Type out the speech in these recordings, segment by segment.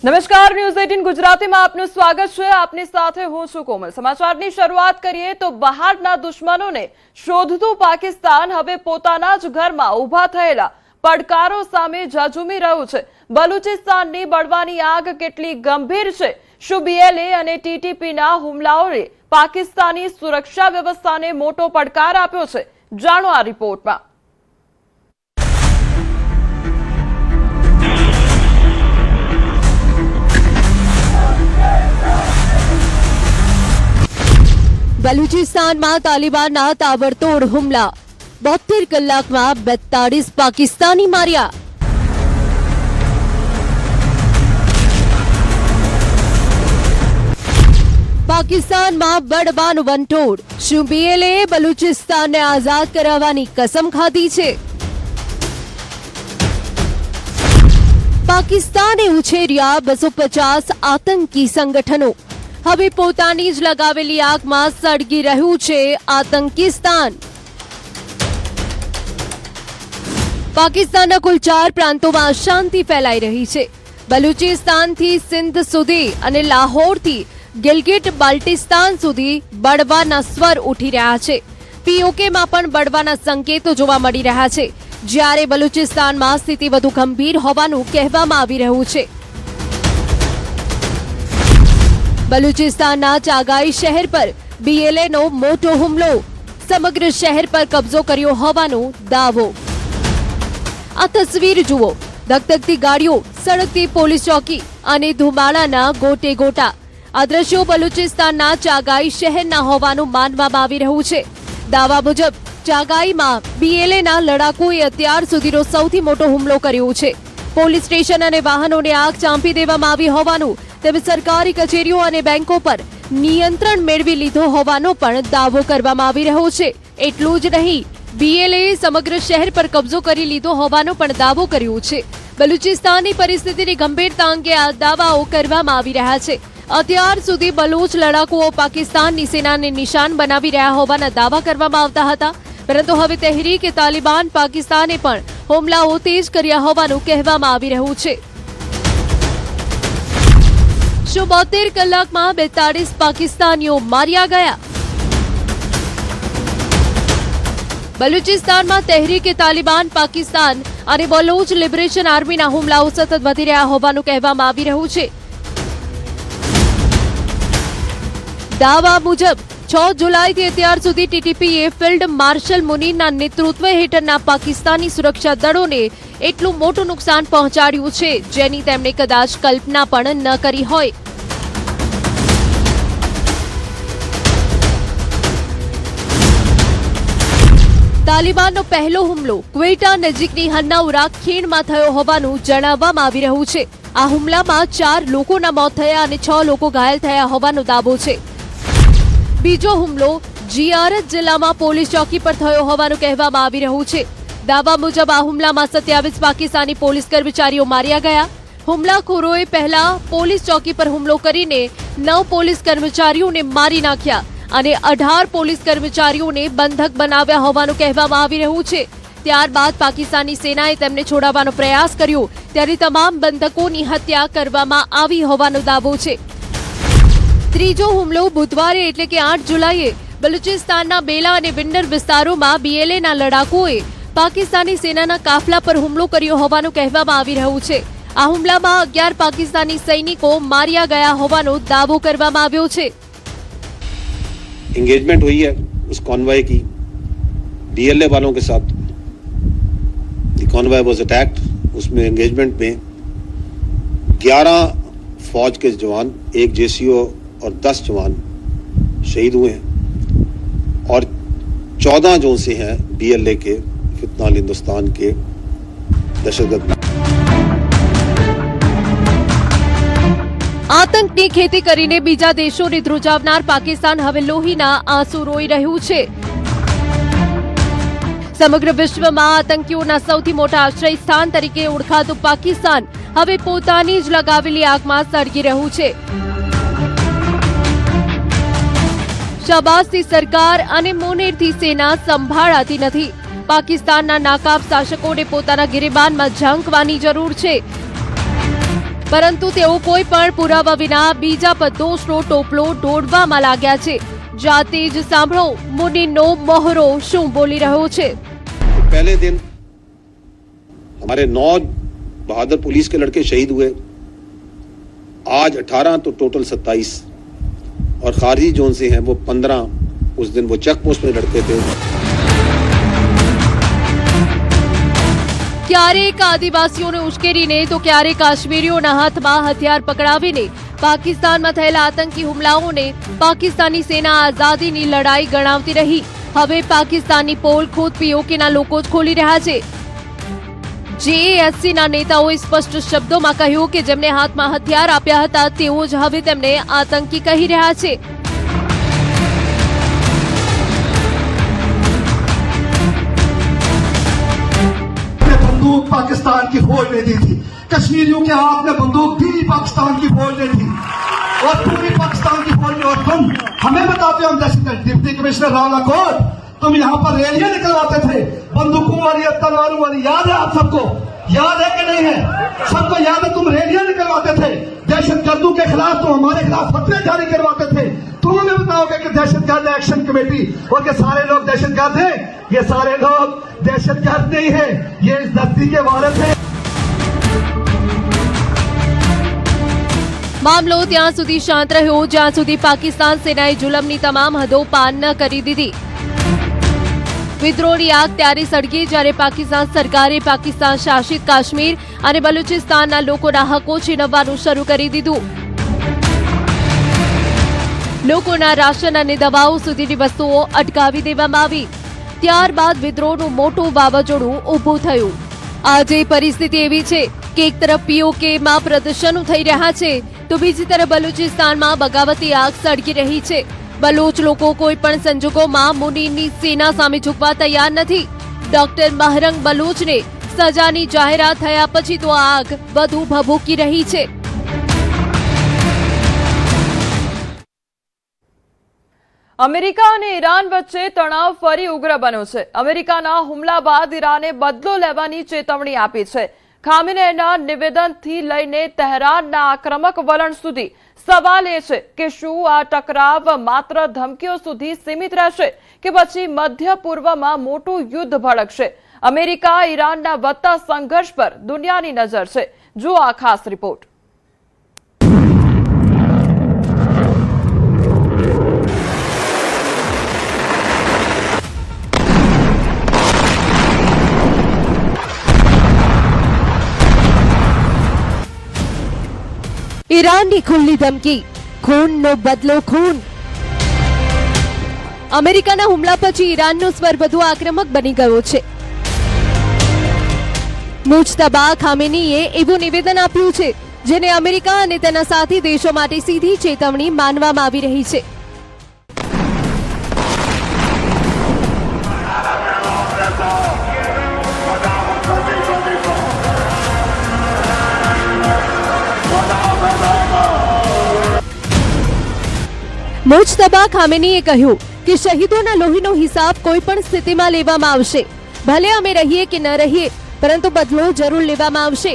નમસ્કાર, ન્યૂઝ 18 ગુજરાતીમાં આપનું સ્વાગત છે। આપની સાથે હું છું કોમલ। સમાચારની શરૂઆત કરીએ તો બહારના દુશ્મનોને શોધતું પાકિસ્તાન હવે પોતાના જ ઘરમાં ઊભા થયેલા પડકારો સામે ઝઝૂમી રહ્યું છે। બલુચિસ્તાનની બળવાની આગ કેટલી ગંભીર છે? શું બીએલએ અને ટીટીપીના હુમલાઓએ પાકિસ્તાની સુરક્ષા વ્યવસ્થાને મોટો પડકાર આપ્યો છે? જાણો આ રિપોર્ટમાં। બલુચિસ્તાનમાં તાલિબાનના તાબડતોડ હુમલા, 72 કલાકમાં 42 પાકિસ્તાની માર્યા। પાકિસ્તાનમાં બળવાનું વંટોળ, શું બીએલએ બલુચિસ્તાનને આઝાદ કરાવવાની કસમ ખાધી છે? પાકિસ્તાને ઉછેર્યા 250 આતંકી સંગઠનો, હવે પોતાની જ લગાવેલી આગમાં સળગી રહ્યું છે આતંકિસ્તાન। પાકિસ્તાનના કુલ 4 પ્રાંતોમાં અશાંતિ ફેલાઈ રહી છે। બલુચિસ્તાનથી સિંધ સુધી અને લાહોરથી ગિલગિટ બાલ્ટિસ્તાન સુધી બળવાના સ્વર ઉઠી રહ્યા છે। પીઓકેમાં પણ બળવાના સંકેતો જોવા મળી રહ્યા છે, જ્યારે બલુચિસ્તાનમાં સ્થિતિ વધુ ગંભીર હોવાનું કહેવામાં આવી રહ્યું છે। બલુચિસ્તાનના ચાગાઈ શહેર પર બીએલએનો મોટો હુમલો, સમગ્ર શહેર પર કબજો કર્યો હોવાનો દાવો। આ તસવીર જુઓ, ધગધગતી ગાડીઓ, સળગતી પોલીસ ચોકી અને ધુમાડાના ગોટે ગોટા। આ દ્રશ્યો બલુચિસ્તાનના ચાગાઈ શહેરના હોવાનું માનવામાં આવી રહ્યું છે। દાવા મુજબ ચાગાઈમાં બીએલએના લડાકુએ અત્યાર સુધીનો સૌથી મોટો હુમલો કર્યો છે। પોલીસ સ્ટેશન અને વાહનોને આગ ચાંપી દેવામાં આવી હોવાનું તેમજ સરકારી કચેરીઓ અને બેંકો પર નિયંત્રણ મેળવી લીધો હોવાનો પણ દાવો કરવામાં આવી રહ્યો છે। એટલું જ નહીં, બીએલએ સમગ્ર શહેર પર કબજો કરી લીધો હોવાનો પણ દાવો કર્યો છે। બલુચિસ્તાનની પરિસ્થિતિની ગંભીરતા અંગે આ દાવાઓ કરવામાં આવી રહ્યા છે। અત્યાર સુધી બલુચ લડાકુઓ પાકિસ્તાનની સેનાને નિશાન બનાવી રહ્યા હોવાના દાવા કરવામાં આવતા હતા, પરંતુ હવે તહેરીકે તાલિબાન પાકિસ્તાને પણ હુમલાઓ તેજ કર્યા હોવાનું કહેવામાં આવી રહ્યું છે। શું 72 કલાકમાં 42 પાકિસ્તાનીઓ માર્યા ગયા? બલુચિસ્તાનમાં તહેરીકે તાલિબાન પાકિસ્તાન અને બલોચ લિબરેશન આર્મીના હુમલાઓ સતત વધી રહ્યા હોવાનું કહેવામાં આવી રહ્યું છે। દાવા મુજબ 6 જુલાઈથી અત્યાર સુધી ટીટીપીએ ફિલ્ડ માર્શલ મુનીરના નેતૃત્વ હેઠળના પાકિસ્તાની સુરક્ષા દળોને એટલું મોટું નુકસાન પહોંચાડ્યું છે, જેની તેમણે કદાચ કલ્પના પણ ન કરી હોય। તાલિબાનનો પહેલો હુમલો ક્વેટા નજીકની હન્નાઉરા ખીણમાં થયો હોવાનું જણાવવામાં આવી રહ્યું છે। આ હુમલામાં 4 લોકોના મોત થયા અને 6 લોકો ઘાયલ થયા હોવાનો દાવો છે। બીજો હુમલો જિયારત જિલ્લામાં પોલીસ ચોકી પર થયો હોવાનું કહેવામાં આવી રહ્યું છે। દાવા મુજબ આ હુમલામાં 27 પાકિસ્તાની પોલીસ કર્મચારીઓ માર્યા ગયા। હુમલાખોરોએ પહેલા પોલીસ ચોકી પર હુમલો કરીને 9 પોલીસ કર્મચારીઓને મારી નાખ્યા અને 18 પોલીસ કર્મચારીઓને બંધક બનાવ્યા હોવાનું કહેવામાં આવી રહ્યું છે। ત્યારબાદ પાકિસ્તાની સેનાએ તેમને છોડાવવાનો પ્રયાસ કર્યો, ત્યારે તમામ બંધકોની હત્યા કરવામાં આવી હોવાનો દાવો છે। ત્રીજો હુમલો બુધવારે એટલે કે 8 જુલાઈએ બલુચિસ્તાનના બેલા અને વિન્ડર વિસ્તારોમાં બીએલએના લડાકુઓએ પાકિસ્તાની સેનાના કાફલા પર હુમલો કર્યો હોવાનું કહેવામાં આવી રહ્યું છે। આ હુમલામાં 11 પાકિસ્તાની સૈનિકો માર્યા ગયા હોવાનો દાવો કરવામાં આવ્યો છે। एंगेजमेंट हुई है उस कॉन्वॉय की बीएलए वालों के साथ। Convoy was attacked. उसमें एंगेजमेंट में 11 फौज के जवान, 1 जेसीओ और 10 जवान शहीद हुए हैं और 14 जो से हैं बीएलए के फितनाल हिंदुस्तान के दहशतगर्द। આતંકની ખેતી કરીને બીજા દેશોને ધ્રુજાવનાર પાકિસ્તાન હવે લોહીના આંસુ રોઈ રહ્યું છે। સમગ્ર વિશ્વમાં આતંકીઓના સૌથી મોટા આશ્રય સ્થાન તરીકે ઓળખાતું પાકિસ્તાન હવે પોતાની જ લગાવેલી આગમાં સળગી રહ્યું છે। શાબાઝથી સરકાર અને મુનીરથી સેના સંભાળાતી નથી। પાકિસ્તાનના નાકાબ શાસકોને પોતાના ગિરેબાનમાં ઝાંકવાની જરૂર છે। પરંતુ તેઓ કોઈ પણ પુરાવા વિના બીજા પર દોષનો ટોપલો ઢોળવામાં લાગ્યા છે। જાતે જ સાંભળો મુનિનો મોહરો શું બોલી રહ્યો છે। पहले दिन हमारे 9 बहादुर पुलिस के लड़के शहीद हुए, आज 18 तो टोटल 27 और खारजी जोन से हैं वो 15। उस दिन वो चेक पोस्ट में लड़के थे। ક્યારેક આદિવાસીઓને ઉશ્કેરીને તો ક્યારેક કાશ્મીરીઓના હાથમાં હથિયાર પકડાવીને પાકિસ્તાનમાં થયેલા આતંકી હુમલાઓને પાકિસ્તાની સેના આઝાદીની લડાઈ ગણાવતી રહી। હવે પાકિસ્તાનની પોલ ખુદ પીઓકેના લોકો જ ખોલી રહ્યા છે। જેએએસસીના નેતાઓએ સ્પષ્ટ શબ્દોમાં કહ્યું કે જેમને હાથમાં હથિયાર આપ્યા હતા તેઓ જ હવે તેમને આતંકી કહી રહ્યા છે। बंदूक पाकिस्तान की फौज ने दी थी, कश्मीरियों के हाथ में बंदूक भी पाकिस्तान की फौज ने दी और पूरी पाकिस्तान की फौज ने। और तुम हमें बताते हो हम दहशतगर्द। डिप्टी कमिश्नर रावला कोट, तुम यहाँ पर रैलियां निकलवाते थे बंदूकों वाली, तलवारों वाली, याद है आप सबको? याद है कि नहीं है? सबको याद है? तुम रैलियां निकलवाते थे दहशतगर्दों के खिलाफ, तुम हमारे खिलाफ फतवे जारी करवाते थे। तुम हमें बताओगे कि दहशतगर्द एक्शन कमेटी और के सारे लोग दहशतगर्द हैं? ये सारे लोग दहशतगर्द नहीं है, ये इस धरती के वारिस हैं। મામલો ત્યાં સુધી શાંત રહ્યો જ્યાં સુધી પાકિસ્તાન સેનાએ જુલમની તમામ હદો પાર ન કરી દીધી। વિદ્રોહની આગ ત્યારે સળગી જ્યારે પાકિસ્તાન સરકારે પાકિસ્તાન શાસિત કાશ્મીર અને બલુચિસ્તાનના લોકોના હકો છીનવવાનું શરૂ કરી દીધું। લોકોના રાશન અને દવાઓ સુધીની વસ્તુઓ અટકાવી દેવામાં આવી। ત્યારબાદ વિદ્રોહનું મોટું વાવાઝોડું ઊભું થયું। આજે પરિસ્થિતિ એવી છે કે એક તરફ પીઓકેમાં પ્રદર્શનો થઈ રહ્યા છે તો બીજી તરફ બલુચિસ્તાનમાં બગાવતી આગ સળગી રહી છે। બલોચ લોકો કોઈ પણ સંજોગોમાં મુનીરની સેના સામે ઝૂકવા તૈયાર નથી। ડોક્ટર મહરંગ બલુચને સજાની જાહેરાત થયા પછી તો આગ વધુ ભભૂકી રહી છે। અમેરિકા અને ઈરાન વચ્ચે તણાવ ફરી ઉગ્ર બન્યો છે। અમેરિકાના હુમલા બાદ ઈરાને બદલો લેવાની ચેતવણી આપી છે। ખામેનેઈના નિવેદનથી લઈને તહેરાનના આક્રમક વલણ સુધી સવાલ એ છે કે શું આ ટકરાવ માત્ર ધમકીઓ સુધી સીમિત રહેશે કે પછી મધ્ય પૂર્વમાં મોટું યુદ્ધ ભડકશે। અમેરિકા ઈરાનના વધતા સંઘર્ષ પર દુનિયાની નજર છે। જુઓ આ ખાસ રિપોર્ટ। ઈરાનની ખુલ્લી ધમકી, ખૂનનો બદલો ખૂન। અમેરિકાના હુમલા પછી ઈરાનનો સ્વર વધુ આક્રમક બની ગયો છે। મુજતબા ખામેનીએ એવું નિવેદન આપ્યું છે જેને અમેરિકા અને તેના સાથી દેશો માટે સીધી ચેતવણી માનવામાં આવી રહી છે। મુજતબા ખામેનીએ કહ્યું કે શહીદોના લોહીનો હિસાબ કોઈ પણ સ્થિતિમાં લેવામાં આવશે। ભલે અમે રહીએ કે ન રહીએ, પરંતુ બદલો જરૂર લેવામાં આવશે।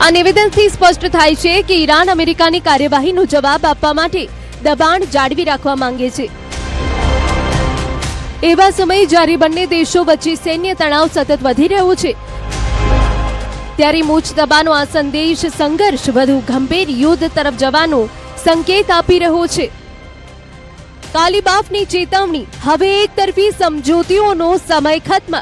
આ નિવેદનથી સ્પષ્ટ થાય છે કે ઈરાન અમેરિકાની કાર્યવાહીનો જવાબ આપવા માટે દબાણ જાળવી રાખવા માંગે છે। એવા સમયે જ્યારે બંને દેશો વચ્ચે સૈન્ય તણાવ સતત વધી રહ્યો છે ત્યારે મુજતબાનો આ સંદેશ સંઘર્ષ વધુ ગંભીર યુદ્ધ તરફ જવાનો સંકેત આપી રહ્યો છે। તાલિબાનની ચેતવણી, હવે એકતરફી સમજૂતીઓનો સમય ખત્મ।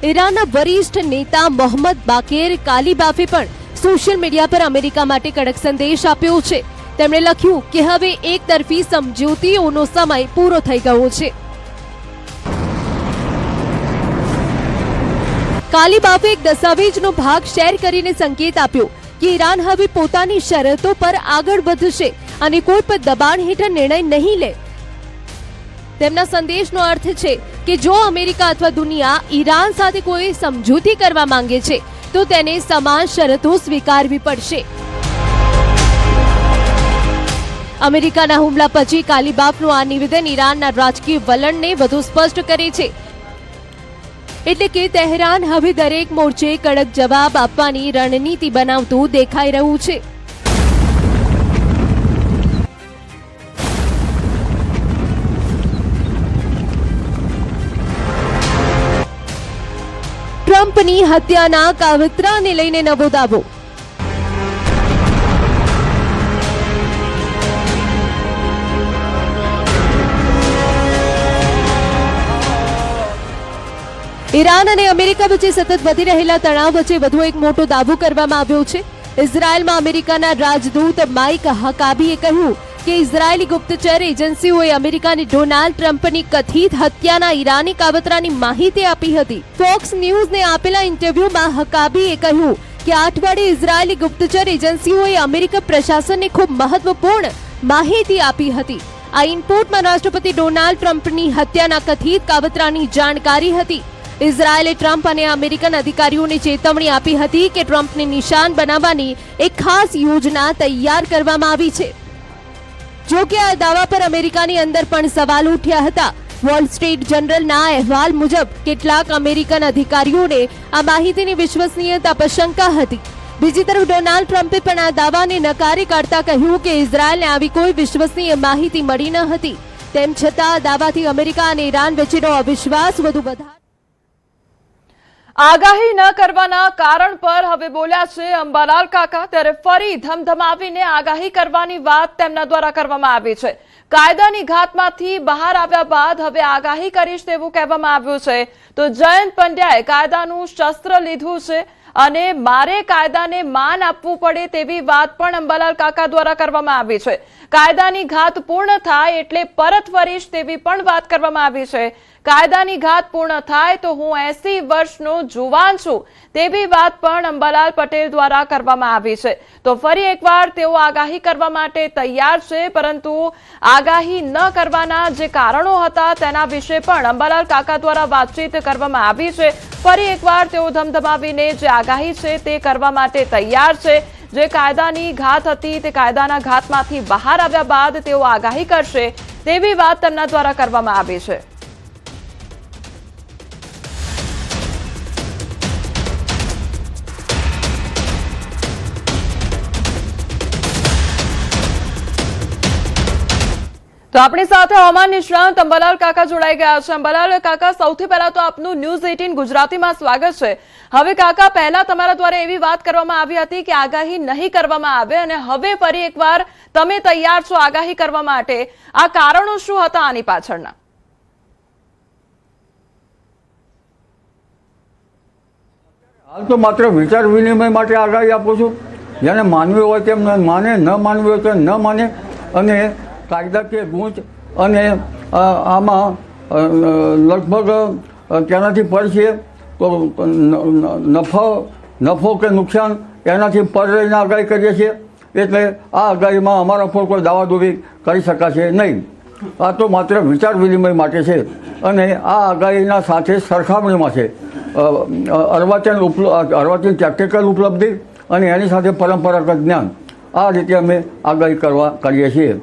ઈરાનના વરિષ્ઠ નેતા મોહમ્મદ બાકેર કાલિબાફે પણ સોશિયલ મીડિયા પર અમેરિકા માટે કડક સંદેશ આપ્યો છે। તેમણે લખ્યું કે હવે એકતરફી સમજૂતીઓનો સમય પૂરો થઈ ગયો છે। કાલિબાફે એક દસ્તાવેજનો ભાગ શેર કરીને સંકેત આપ્યો કે ઈરાન હવે પોતાની શરતો પર આગળ વધશે અને કોઈ પણ દબાણ હેઠળ નિર્ણય નહીં લે। તેમના સંદેશનો અર્થ છે કે જો અમેરિકા અથવા દુનિયા ઈરાન સાથે કોઈ સમજૂતી કરવા માંગે છે તો તેને સમાન શરતો સ્વીકારવી પડશે। અમેરિકાના હુમલા પછી કાલીબાફનું આ નિવેદન ઈરાનના રાજકીય વલણને વધુ સ્પષ્ટ કરે છે. એટલે કે તહેરાન હવે દરેક મોરચે કડક જવાબ આપવાની રણનીતિ બનાવતું દેખાઈ રહ્યું છે. ટ્રમ્પની હત્યાના કાવતરાને લઈને નવો દાવો. ઈરાન અને અમેરિકા વચ્ચે સતત વધી રહેલા તણાવ વચ્ચે વધુ એક મોટો દાવો કરવામાં આવ્યો છે. ઇઝરાયલમાં અમેરિકાના રાજદૂત માઇક હકાબીએ કહ્યું કે ઇઝરાયેલી ગુપ્તચર એજન્સીઓએ અમેરિકાની ડોનાલ્ડ ટ્રમ્પની કથિત હત્યાના ઈરાની કાવતરાની માહિતી આપી હતી. ફોક્સ ન્યૂઝને આપેલા ઇન્ટરવ્યુમાં હકાબીએ કહ્યું કે આ અઠવાડિયે ઇઝરાયેલી ગુપ્તચર એજન્સીઓએ અમેરિકા પ્રશાસનને ખૂબ મહત્વપૂર્ણ માહિતી આપી હતી. આ ઇનપુટમાં રાષ્ટ્રપતિ ડોનાલ્ડ ટ્રમ્પની હત્યાના કથિત કાવતરાની જાણકારી હતી. ઇઝરાયેલે ટ્રમ્પ અને અમેરિકન અધિકારીઓને ચેતવણી આપી હતી કે ટ્રમ્પને નિશાન બનાવવાની એક ખાસ યોજના તૈયાર કરવામાં આવી છે. જો કે આ દાવા પર અમેરિકાની અંદર પણ સવાલ ઉઠ્યા હતા. વોલ સ્ટ્રીટ જર્નલના અહેવાલ મુજબ કેટલાક અમેરિકન અધિકારીઓને આ માહિતીની વિશ્વસનીયતા પર શંકા હતી. બીજી તરફ ડોનાલ્ડ ટ્રમ્પે પણ આ દાવાને નકારી કાઢતા કહ્યું કે ઇઝરાયેલને આવી કોઈ વિશ્વસનીય માહિતી મળી ન હતી. તેમ છતાં આ દાવાથી અમેરિકા અને ઈરાન વચ્ચેનો અવિશ્વાસ વધુ વધારે. આગાહી ન કરવાના કારણ પર હવે બોલ્યા છે અંબાલાલ કાકા. ત્યારે ફરી ધમધમાવીને આગાહી કરવાની વાત તેમના દ્વારા કરવામાં આવી છે. કાયદાની ઘાતમાંથી બહાર આવ્યા બાદ હવે આગાહી કરીશ તેવું કહેવામાં આવ્યું છે. તો જયંત પંડ્યાએ કાયદાનું શસ્ત્ર લીધું છે અને મારે કાયદાને માન આપવું પડે તેવી વાત પણ અંબાલાલ કાકા દ્વારા કરવામાં આવી છે. કાયદાની ઘાત પૂર્ણ થાય એટલે પરત ફરીશ તેવી પણ વાત કરવામાં આવી છે. કાયદાની ઘાત પૂર્ણ થાય તો હું 80 વર્ષનો જુવાન છું તેવી વાત પણ અંબાલાલ પટેલ દ્વારા કરવામાં આવી છે. તો ફરી એકવાર તેઓ આગાહી કરવા માટે તૈયાર છે, પરંતુ આગાહી ન કરવાના જે કારણો હતા તેના વિશે પણ અંબાલાલ કાકા દ્વારા વાતચીત કરવામાં આવી છે. ફરી એકવાર તેઓ ધમધમાવીને જે આગાહી છે તે કરવા માટે તૈયાર છે. જે કાયદાની ઘાત હતી તે કાયદાના ઘાતમાંથી બહાર આવ્યા બાદ તેઓ આગાહી કરશે તેવી વાત તેમના દ્વારા કરવામાં આવી છે. તો આપણી સાથે હવામાન નિષ્ણાંત અંબાલાલ કાકા જોડાઈ ગયા છે. અંબાલાલ કાકા, સૌથી પહેલા તો આપનું ન્યૂઝ 18 ગુજરાતીમાં સ્વાગત છે. હવે કાકા, પહેલા તમારા દ્વારા એવી વાત કરવામાં આવી હતી કે આગાહી નહીં કરવામાં આવે અને હવે ફરી એકવાર તમે તૈયાર છો આગાહી કરવા માટે. આ કારણો શું હતા આની પાછળના? હાલ તો માત્ર વિચાર વિનિમય માટે આગાહી આપું છું. જેને માનવી હોય તેમ માને, ન માનવી હોય તેમ ન માને. અને કાયદાકીય ગૂંચ અને આમાં લગભગ તેનાથી પર છે તો નફો કે નુકસાન એનાથી પર રહીને આગાહી કરીએ છીએ. એટલે આ આગાહીમાં અમારા પર કોઈ દાવાદોરી કરી શકાશે નહીં. આ તો માત્ર વિચાર વિનિમય માટે છે અને આ આગાહીના સાથે સરખામણીમાં છે. અર્વાચીન ટેકનિકલ ઉપલબ્ધિ અને એની સાથે પરંપરાગત જ્ઞાન, આ રીતે અમે આગાહી કરીએ છીએ.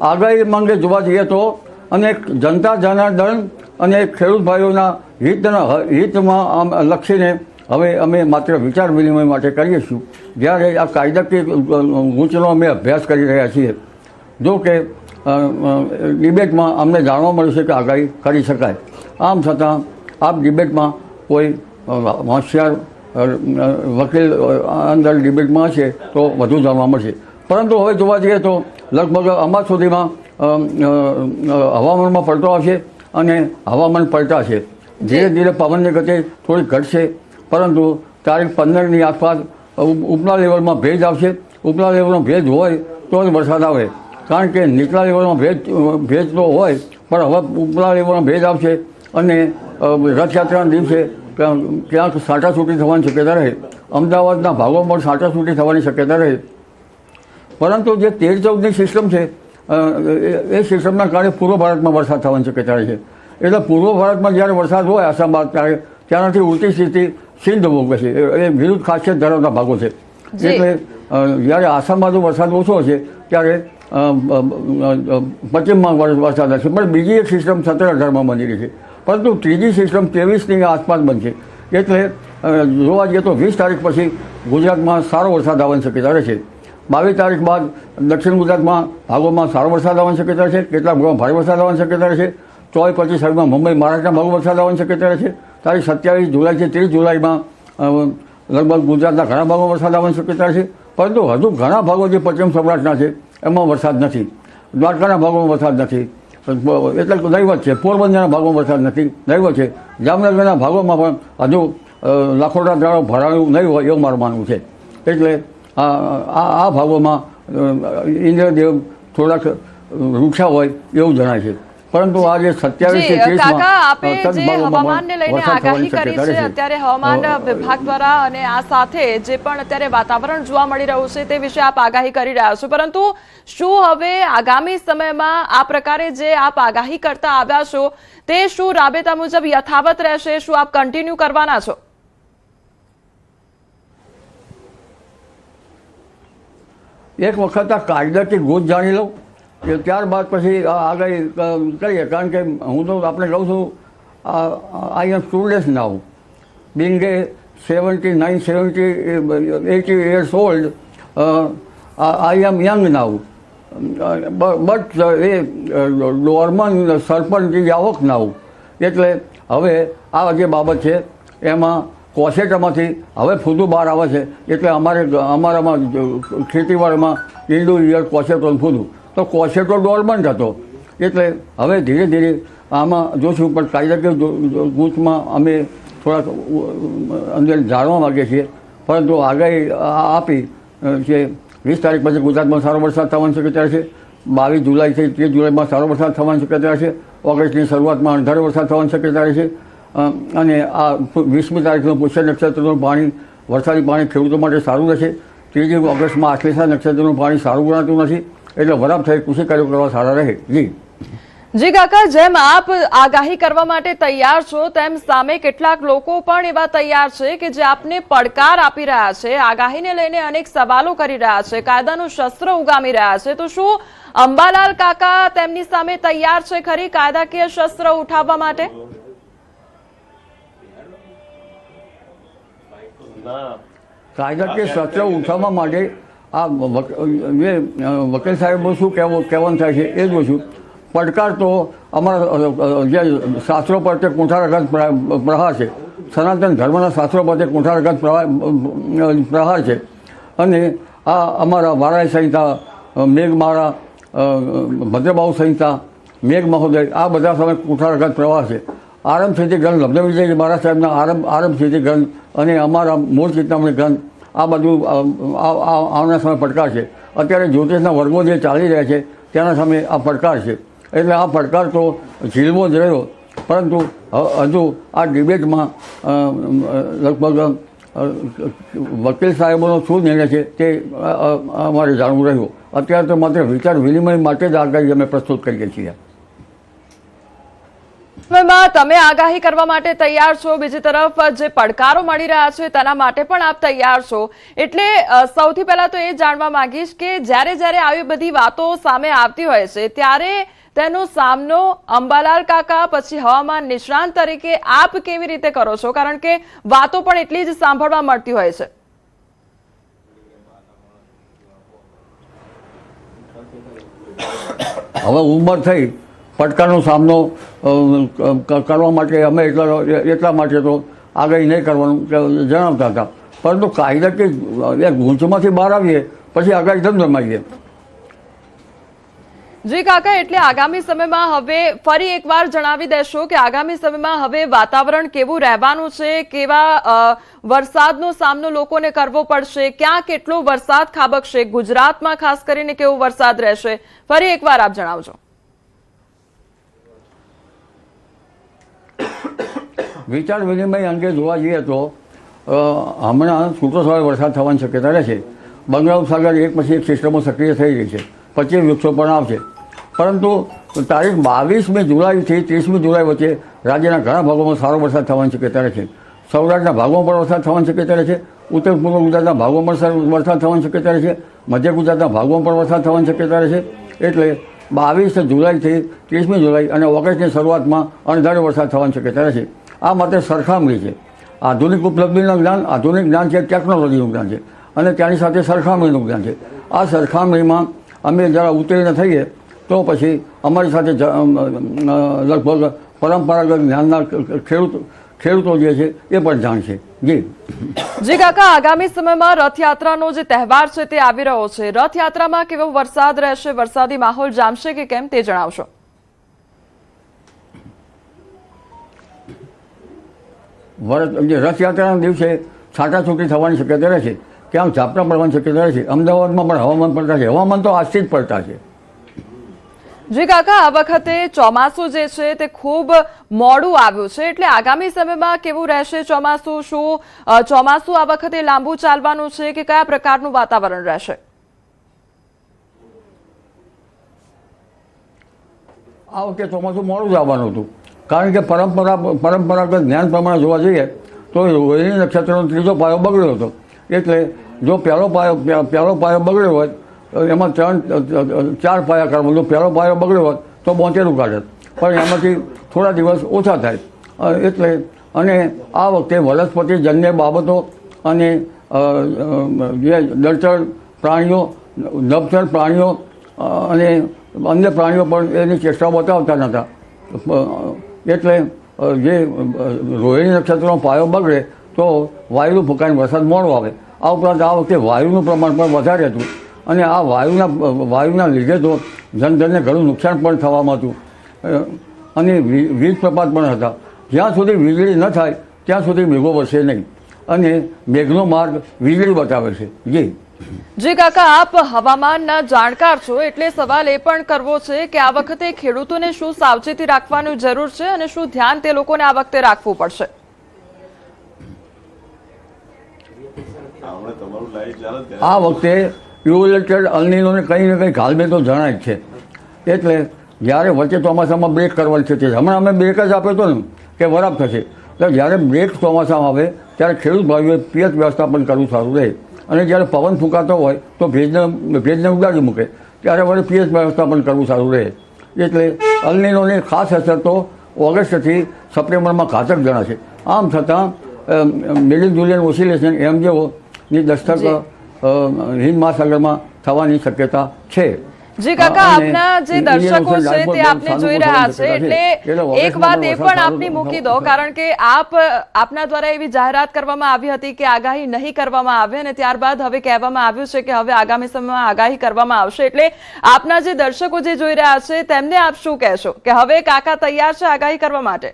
આગાહી અંગે જોવા જઈએ તો અનેક જનતા જનાર્દન અને ખેડૂત ભાઈઓના હિતમાં લક્ષીને હવે અમે માત્ર વિચાર વિનિમય માટે કરીએ છીએ. જ્યારે આ કાયદાકીય ગૂંચનો અમે અભ્યાસ કરી રહ્યા છીએ. જો કે ડિબેટમાં અમને જાણવા મળ્યું છે કે આગાહી કરી શકાય. આમ છતાં આ ડિબેટમાં કોઈ હોશિયાર વકીલ અંદર ડિબેટમાં હશે તો વધુ જાણવા મળશે. પરંતુ હવે જોવા જઈએ તો લગભગ અમાસ સુધીમાં હવામાનમાં પલટો આવશે અને હવામાન પલટાશે. ધીરે ધીરે પવનની ગતિ થોડી ઘટશે, પરંતુ તારીખ 15ની આસપાસ ઉપલા લેવલમાં ભેજ આવશે. ઉપલા લેવલનો ભેજ હોય તો જ વરસાદ આવે, કારણ કે નીચલા લેવલમાં ભેજ તો હોય પણ હવે ઉપલા લેવલનો ભેજ આવશે અને રથયાત્રાના દિવસે ક્યાંક છાંટાછૂટી થવાની શક્યતા રહે. અમદાવાદના ભાગોમાં પણ છાંટાછૂટી થવાની શક્યતા રહે. પરંતુ જે 13-14ની સિસ્ટમ છે એ સિસ્ટમના કારણે પૂર્વ ભારતમાં વરસાદ થવાની શક્યતા રહે છે. એટલે પૂર્વ ભારતમાં જ્યારે વરસાદ હોય આસામ બાદ ત્યારે ત્યાંથી ઉલટી સ્થિતિ સિંધ ભોગવે છે. એ વિરુદ્ધ ખાસિયત ધરાવતા ભાગો છે. એટલે જ્યારે આસામ બાજુ વરસાદ ઓછો હશે ત્યારે પશ્ચિમમાં વરસાદ હશે, પણ બીજી એક સિસ્ટમ 17-18માં બની રહી છે, પરંતુ ત્રીજી સિસ્ટમ 23ની આસપાસ બનશે. એટલે જોવા જઈએ તો 20 તારીખ પછી ગુજરાતમાં સારો વરસાદ આવવાની શક્યતા રહેશે. 22 તારીખ બાદ દક્ષિણ ગુજરાતમાં ભાગોમાં સારો વરસાદ આવવાની શક્યતા છે, કેટલાક ભાગોમાં ભારે વરસાદ આવવાની શક્યતા રહેશે. 24-25 તારીખમાં મુંબઈ મહારાષ્ટ્રના ભાગો વરસાદ આવવાની શક્યતા રહેશે. તારીખ 27 જુલાઈથી 30 જુલાઈમાં લગભગ ગુજરાતના ઘણા ભાગોમાં વરસાદ આવવાની શક્યતા રહેશે. પરંતુ હજુ ઘણા ભાગો જે પશ્ચિમ સૌરાષ્ટ્રના છે એમાં વરસાદ નથી, દ્વારકાના ભાગોમાં વરસાદ નથી, એટલે નહીવત છે. પોરબંદરના ભાગોમાં વરસાદ નથી, નહીવત છે. જામનગરના ભાગોમાં પણ હજુ લાખોટા તળાવ ભરાયું નહીં હોય એવું મારું માનવું છે. એટલે આ ભાગોમાં ઇન્દ્રદેવ થોડાક રૂક્ષા હોય એવું જણાય છે. પરંતુ આજે 27 થી 30 કાકા, આપે જે હવામાનને લઈને આગાહી કરી છે અત્યારે હવામાન વિભાગ દ્વારા, અને આ સાથે જે પણ અત્યારે વાતાવરણ જોવા મળી રહ્યું છે તે વિશે આપ આગાહી કરી રહ્યા છો, પરંતુ શું હવે આગામી સમયમાં આ પ્રકારે જે આપ આગાહી કરતા આવ્યા છો તે શું રાબેતા મુજબ યથાવત રહેશે? શું આપ કન્ટિન્યુ કરવાના છો? એક વખત આ કાયદાથી ગોત જાણી લઉં કે ત્યારબાદ પછી આગાહી કરીએ. કારણ કે હું તો આપણે કહું છું, I am student now, being a 80 years old, I am young now, but a doorman sarpanch is આવક નાઉ. એટલે હવે આ જે બાબત છે એમાં કોસેટામાંથી હવે ફૂદું બહાર આવે છે. એટલે અમારામાં ખેતીવાડીમાં ઈંડું ઈયળ કોસેટો ફૂદું, તો કોસેટો ડોરમન્ટ હતો. એટલે હવે ધીરે ધીરે આમાં જોશું, પણ કાયદાકીય ગૂંચમાં અમે થોડાક અંદર જાણવા માગીએ છીએ. પરંતુ આગાહી આપી કે 20 તારીખ પછી ગુજરાતમાં સારો વરસાદ થવાની શક્યતા છે. 22 જુલાઈથી 30 જુલાઈમાં સારો વરસાદ થવાની શક્યતા છે. ઓગસ્ટની શરૂઆતમાં અણધારો વરસાદ થવાની શક્યતા છે. અને આ 20મી તારીખનું પુષ્ય નક્ષત્રનું પાણી, વરસાદી પાણી ખેડૂતો માટે સારું રહેશે. 3 ઓગસ્ટમાં આશ્લેષા નક્ષત્રનું પાણી સારું ગણાતું નથી, એટલે વરાપ થઈ કૃષિ કાર્યો કરવા સારા રહે. જી કાકા, જેમ આપ આગાહી કરવા માટે તૈયાર છો તેમ સામે કેટલાક લોકો પણ એવા તૈયાર છે કે જે આપને પડકાર આપી રહ્યા છે, આગાહીને લઈને અનેક સવાલો કરી રહ્યા છે, કાયદાનું શસ્ત્ર ઉગામી રહ્યા છે. તો શું અંબાલાલ કાકા તેમની સામે તૈયાર છે ખરી કાયદાકીય શસ્ત્ર ઉઠાવવા માટે? કાયદાકીય શસ્ત્ર ઉઠાવવા માટે આ વકીલ સાહેબો શું કહેવાનું થાય છે એ જોઈશું. પડકાર તો અમારા જે શાસ્ત્રો પર તે કુંઠારાઘાત પ્રહાર છે, સનાતન ધર્મના શાસ્ત્રો પર તે કુંઠારાઘાત પ્રહાર છે. અને આ અમારા વારાય સંહિતા, મેઘમાળા, ભદ્રબાહુ સંહિતા, મેઘ મહોદય, આ બધા સામે કુંઠારાઘાત પ્રવાહ છે. આરંભ સ્થિતિ ગ્રંથ, લબ્ધ વિજય મહારાજ સાહેબના આરંભ સ્થિતિ ગ્રંથ અને અમારા મૂળ ચિંતામણી ગ્રંથ, આ બધું આવના સામે પડકાર છે. અત્યારે જ્યોતિષના વર્ગો જે ચાલી રહ્યા છે તેના સામે આ પડકાર છે. એટલે આ પડકાર તો ઝીલવો જ રહ્યો, પરંતુ હજુ આ ડિબેટમાં લગભગ વકીલ સાહેબોનો શું નિર્ણય છે તે અમારે જાણવું રહ્યું. અત્યારે તો માત્ર વિચાર વિનિમય માટે જ આગાહી અમે પ્રસ્તુત કરીએ છીએ. તમે આગાહી કરવા માટે તૈયાર છો, બીજી તરફ જે પડકારો મળી રહ્યા છે તેના માટે પણ આપ તૈયાર છો. એટલે સૌથી પહેલા તો એ જાણવા માંગીશ કે જ્યારે આવી બધી વાતો સામે આવતી હોય છે ત્યારે તેનો સામનો અંબાલાલ કાકા, પછી હવામાન નિષ્ણાંત તરીકે આપ કેવી રીતે કરો છો? કારણ કે વાતો પણ એટલી જ સાંભળવા મળતી હોય છે. હવે ઉંમર થઈ, પડકારનો સામનો કરવા માટે અમે એટલા માટે તો આગાહી નહીં કરવાનું જણાવતા હતા. પરંતુ કાયદાકીય ગૂંચમાંથી બહાર આવીએ પછી આગાહી ધમધમાઈએ. જી કાકા, એટલે આગામી સમયમાં હવે ફરી એકવાર જણાવી દેશો કે આગામી સમયમાં હવે વાતાવરણ કેવું રહેવાનું છે, કેવા વરસાદનો સામનો લોકોને કરવો પડશે, ક્યાં કેટલો વરસાદ ખાબકશે, ગુજરાતમાં ખાસ કરીને કેવો વરસાદ રહેશે, ફરી એકવાર આપ જણાવજો. વિચાર વિનિમય અંગે જોવા જઈએ તો હમણાં છૂટોછવાયો વરસાદ થવાની શક્યતા રહેશે. બંગાળ સાગર એક પછી એક સિસ્ટમો સક્રિય થઈ રહી છે, 25 વૃક્ષો પણ આવશે. પરંતુ તારીખ 22મી જુલાઈથી 30મી જુલાઈ વચ્ચે રાજ્યના ઘણા ભાગોમાં સારો વરસાદ થવાની શક્યતા રહે છે. સૌરાષ્ટ્રના ભાગોમાં પણ વરસાદ થવાની શક્યતા રહે છે. ઉત્તર પૂર્વ ગુજરાતના ભાગોમાં વરસાદ થવાની શક્યતા રહે છે. મધ્ય ગુજરાતના ભાગોમાં પણ વરસાદ થવાની શક્યતા રહે છે. એટલે 22 જુલાઈથી 30મી જુલાઈ અને ઓગસ્ટની શરૂઆતમાં અણધાર્યો વરસાદ થવાની શક્યતા રહેશે. આ માટે સરખામણી છે. આધુનિક ઉપલબ્ધિનું જ્ઞાન, આધુનિક જ્ઞાન છે, ટેકનોલોજીનું જ્ઞાન છે અને ત્યાંની સાથે સરખામણીનું જ્ઞાન છે. આ સરખામણીમાં અમે જરા ઉતરીને થઈએ તો પછી અમારી સાથે લગભગ પરંપરાગત જ્ઞાનના ખેડૂતો જે છે એ પણ જાણશે. જી કાકા, આગામી સમયમાં રથયાત્રાનો જે તહેવાર છે તે આવી રહ્યો છે. રથયાત્રામાં કેવો વરસાદ રહેશે, વરસાદી માહોલ જામશે કે કેમ તે જણાવશો. રથયાત્રાના દિવસે છાંટાછૂટી થવાની શક્યતા રહેશે. ક્યાંક ઝાપટા પડવાની શક્યતા રહેશે. અમદાવાદમાં પણ હવામાન પડતા છે. હવામાન તો આજથી જ પડતા છે. જી કાકા, આ વખતે ચોમાસું જે છે તે ખૂબ મોડું આવ્યું છે, એટલે આગામી સમયમાં કેવું રહેશે ચોમાસું? શું ચોમાસું આ વખતે લાંબુ ચાલવાનું છે કે કયા પ્રકારનું વાતાવરણ રહેશે? આ વખતે ચોમાસું મોડું જ આવવાનું હતું, કારણ કે પરંપરાગત જ્ઞાન પ્રમાણે જોવા જઈએ તો રોહિણી નક્ષત્રનો ત્રીજો પાયો બગડ્યો હતો. એટલે જો પહેલો પાયો બગડ્યો હોય એમાં 4 પાયા કરવાનું. પહેલો પાયો બગડ્યો હોત તો 72 કાઢત, પણ એમાંથી થોડા દિવસ ઓછા થાય. એટલે અને આ વખતે વનસ્પતિજન્ય બાબતો અને જે જળચર પ્રાણીઓ, નભચર પ્રાણીઓ અને અન્ય પ્રાણીઓ પણ એની ચેષ્ટા બતાવતા નહોતા. એટલે જે રોહિણી નક્ષત્રનો પાયો બગડે તો વાયુનું ફૂંકાઈને વરસાદ મોડો આવે. આ ઉપરાંત આ વખતે વાયુનું પ્રમાણ પણ વધારે હતું અને આ વાયુના લીધે તો જનધનને ઘણું નુકસાન પણ થવામાં હતું અને વીજ પ્રપાત પણ હતા. જ્યાં સુધી વીજળી ન થાય ત્યાં સુધી મેઘો વરસે નહીં અને મેઘનો માર્ગ વીજળી બતાવે છે. જી કાકા, આપ હવામાનના જાણકાર છો એટલે સવાલ એ પણ કરવો છે કે આ વખતે ખેડૂતોને શું સાવચેતી રાખવાની જરૂર છે અને શું ધ્યાન તે લોકોને આ વખતે રાખવું પડશે? આ વખતે ઇવોલ્યુટેડ અલનીનોને કંઈ ને કંઈ ઘાલમેલ તો જણાય જ છે. એટલે જ્યારે વચ્ચે ચોમાસામાં બ્રેક કરવાની છે, હમણાં અમે બ્રેક જ આપ્યો હતો ને કે વરાપ થશે. તો જ્યારે બ્રેક ચોમાસામાં આવે ત્યારે ખેડૂત ભાઈઓએ પિયત વ્યવસ્થાપન કરવું સારું રહે અને જ્યારે પવન ફૂંકાતો હોય તો ભેજને ઉડાડી મૂકે ત્યારે વળી પિયત વ્યવસ્થાપન કરવું સારું રહે. એટલે અલનીનોની ખાસ અસર તો ઓગસ્ટથી સપ્ટેમ્બરમાં ઘાતક જણાશે. આમ છતાં મિડિલ જુલિયન ઓસિલેશન એમજેઓની દસ્તક હિન્દ મહાસાગરમાં થવાની શક્યતા છે. જી કાકા, આપના જે દર્શકો છે તે આપને જોઈ રહ્યા છે એટલે એક વાત એ પણ આપની મૂકી દો, કારણ કે આપના દ્વારા એવી જાહેરાત કરવામાં આવી હતી કે આગાહી નહીં કરવામાં આવે અને ત્યારબાદ હવે કહેવામાં આવ્યું છે કે હવે આગામી સમયમાં આગાહી કરવામાં આવશે. એટલે આપના જે દર્શકો જે જોઈ રહ્યા છે તેમને આપ શું કહેશો કે હવે કાકા તૈયાર છે આગાહી કરવા માટે?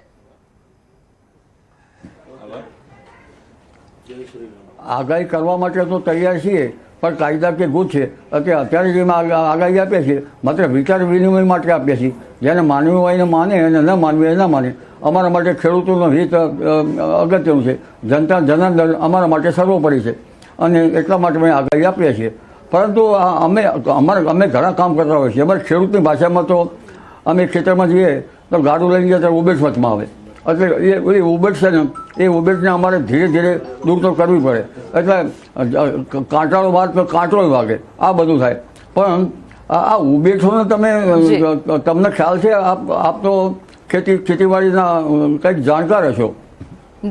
આગાહી કરવા માટે તો તૈયાર છીએ, પણ કાયદા કે ગુજ છે. અત્યારે જે આગાહી આપીએ છીએ માત્ર વિચાર વિનિમય માટે આપીએ છીએ. જેને માનવું હોય એને માને અને ન માનવું હોય ન માને. અમારા માટે ખેડૂતોનું હિત અગત્યનું છે. જનતા જનાર્દન અમારા માટે સર્વોપરી છે અને એટલા માટે અમે આગાહી આપીએ છીએ. પરંતુ અમે ઘણા કામ કરતા હોઈએ છીએ. અમારે ખેડૂતની ભાષામાં તો અમે ખેતરમાં જઈએ તો ગાડું લઈને જઈએ ત્યારે ઉબેટ વચમાં આવે. એટલે એ ઉબેટ છે ને એ ઉબેટને અમારે ધીરે ધીરે દૂર તો કરવી પડે. એટલે કાંટાળો બાદ તો કાંટો વાગે, આ બધું થાય. પણ આ ઉબેટોને તમને ખ્યાલ છે? આપ તો ખેતીવાડીના કંઈક જાણકાર હશો.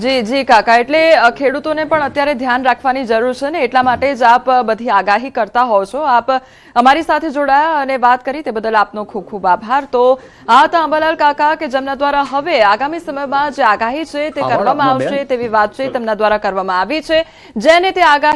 જી જી કાકા, એટલે ખેડૂતોને પણ અત્યારે ધ્યાન રાખવાની જરૂર છે ને એટલા માટે જ આપ બધી આગાહી કરતા હો છો. આપ અમારી સાથે જોડાયા અને વાત કરી તે બદલ આપનો ખૂબ ખૂબ આભાર. તો આ હતા અંબાલાલ કાકા કે જેમના દ્વારા હવે આગામી સમયમાં જે આગાહી છે તે કરવામાં આવશે તેવી વાત છે તેમના દ્વારા કરવામાં આવી છે, જેને તે આગાહી